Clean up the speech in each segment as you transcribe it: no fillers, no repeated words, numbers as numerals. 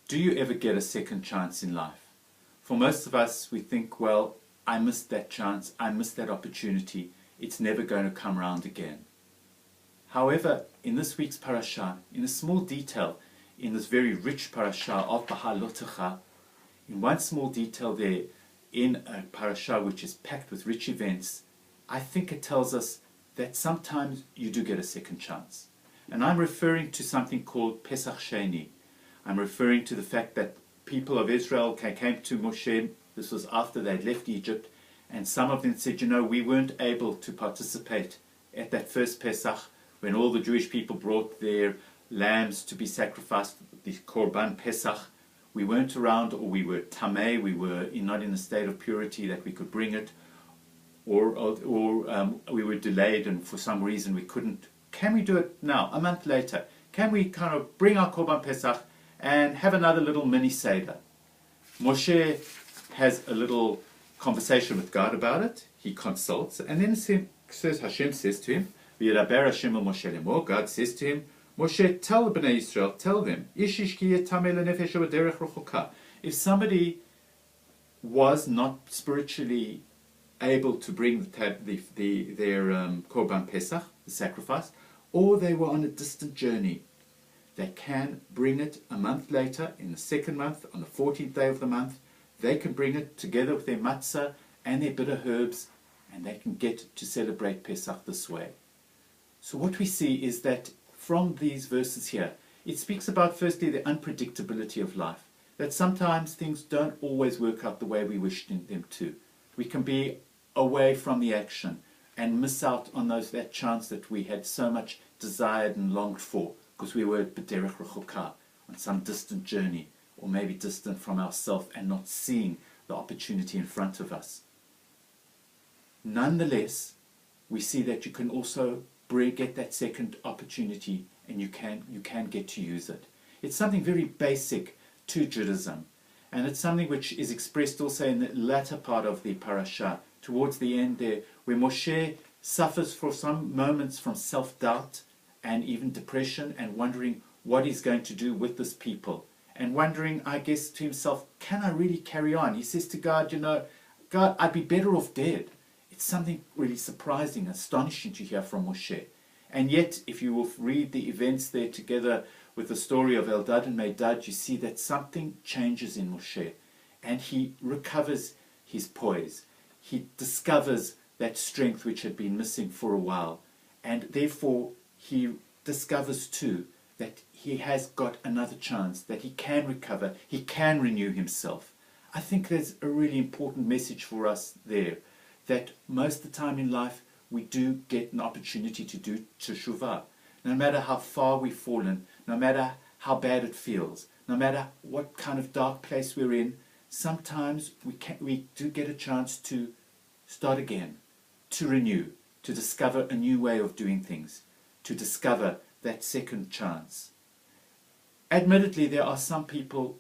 Do you ever get a second chance in life? For most of us, we think, well, I missed that chance, I missed that opportunity, it's never going to come around again. However, in this week's parasha, in a small detail, in this very rich parasha of Behaalotecha, in one small detail there, in a parasha which is packed with rich events, I think it tells us that sometimes you do get a second chance. And I'm referring to something called Pesach Sheni. I'm referring to the fact that people of Israel came to Moshe. This was after they'd left Egypt, and some of them said, we weren't able to participate at that first Pesach when all the Jewish people brought their lambs to be sacrificed, the Korban Pesach. We weren't around, or we were tamei, we were not in a state of purity that we could bring it, or we were delayed and for some reason we couldn't. Can we do it now, a month later? Can we kind of bring our Korban Pesach and have another little mini Seder? Moshe has a little conversation with God about it. He consults, and then Hashem says to him, V'yidaber Hashem el Moshe lemor, God says to him, Moshe, tell the Bnei Israel, tell them, if somebody was not spiritually able to bring their Korban Pesach, the sacrifice, or they were on a distant journey, they can bring it a month later, in the second month, on the 14th day of the month. They can bring it together with their matzah and their bitter herbs, and they can get to celebrate Pesach this way. So what we see is that from these verses here, it speaks about firstly the unpredictability of life, that sometimes things don't always work out the way we wish them to. We can be away from the action and miss out on that chance that we had so much desired and longed for, because we were b'derech rechuka, on some distant journey, or maybe distant from ourselves and not seeing the opportunity in front of us. Nonetheless, we see that you can also get that second opportunity, and you can get to use it. It's something very basic to Judaism, and it's something which is expressed also in the latter part of the parasha, towards the end there, where Moshe suffers for some moments from self-doubt and even depression, and wondering what he's going to do with this people, and wondering, I guess, to himself, can I really carry on? He says to God, God, I'd be better off dead. It's something really surprising, astonishing to hear from Moshe. And yet, if you will read the events there together with the story of Eldad and Medad, you see that something changes in Moshe, and he recovers his poise. He discovers that strength which had been missing for a while, and therefore he discovers too that he has got another chance, that he can recover, he can renew himself. I think there's a really important message for us there, that most of the time in life we do get an opportunity to do teshuvah. No matter how far we've fallen, no matter how bad it feels, no matter what kind of dark place we're in, sometimes we do get a chance to start again, to renew, to discover a new way of doing things, to discover that second chance. Admittedly, there are some people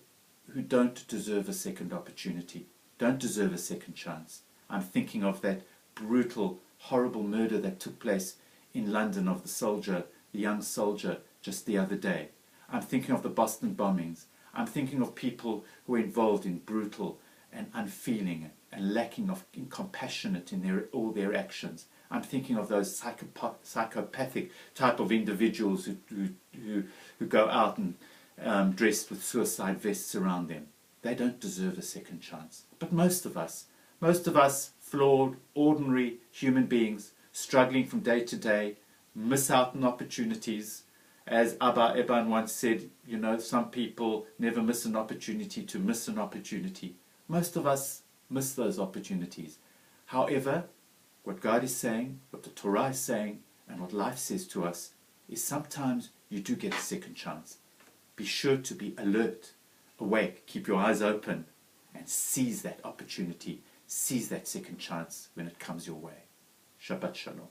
who don't deserve a second opportunity, don't deserve a second chance. I'm thinking of that brutal, horrible murder that took place in London of the young soldier, just the other day. I'm thinking of the Boston bombings. I'm thinking of people who are involved in brutal and unfeeling and lacking of compassionate in all their actions. I'm thinking of those psychopathic type of individuals who go out and dressed with suicide vests around them. They don't deserve a second chance. But most of us, flawed, ordinary human beings, struggling from day to day, miss out on opportunities. As Abba Eban once said, some people never miss an opportunity to miss an opportunity. Most of us miss those opportunities. However, what God is saying, what the Torah is saying, and what life says to us is sometimes you do get a second chance. Be sure to be alert, awake, keep your eyes open, and seize that opportunity, seize that second chance when it comes your way. Shabbat Shalom.